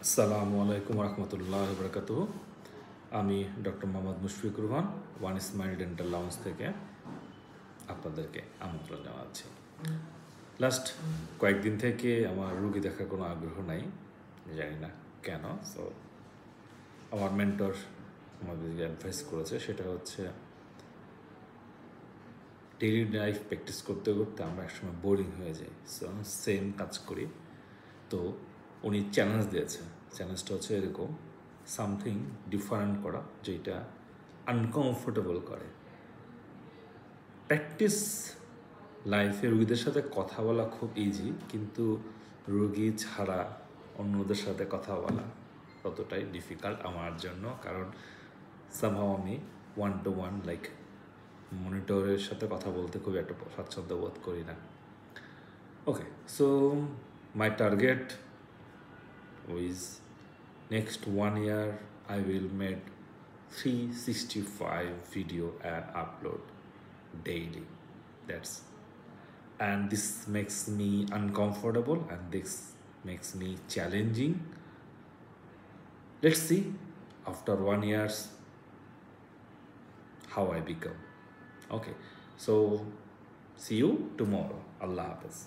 আসসালামু আলাইকুম রহমতুল্লাহ বরকাতুহ। আমি doctor Mohammad Mushfiqur Rahman one smile dental lounge থেকে আপনাদেরকে আমন্ত্রণ জানাচ্ছি। লাস্ট কয়েকদিন থেকে আমার রুগী দেখার কোনো আগ্রহ নাই, জানি না কেন। সো আমার মেন্টর আমাদেরকে অ্যাডভাইস করেছে, সেটা হচ্ছে ডেইলি লাইফ প্র্যাকটিস করতে করতে আমরা একসময় বোরিং হয়ে যাই, সো সেম কাজ করি। তো উনি চ্যালেঞ্জ দিয়েছে, চ্যালেঞ্জটা হচ্ছে এরকম, সামথিং ডিফারেন্ট করা যেটা আনকমফোর্টেবল করে। প্র্যাকটিস লাইফে রুগীদের সাথে কথা বলা খুব ইজি, কিন্তু রুগী ছাড়া অন্যদের সাথে কথা বলা ততটাই ডিফিকাল্ট আমার জন্য, কারণ সামহাও আমি ওয়ান টু ওয়ান লাইক মনিটরের সাথে কথা বলতে খুব একটা স্বাচ্ছন্দ্য বোধ করি না। Okay, so my target is next 1 year I will make 365 video and upload daily. And this makes me uncomfortable and this makes me challenging. Let's see after 1 year how I become. Okay, so see you tomorrow. Allah Hafiz.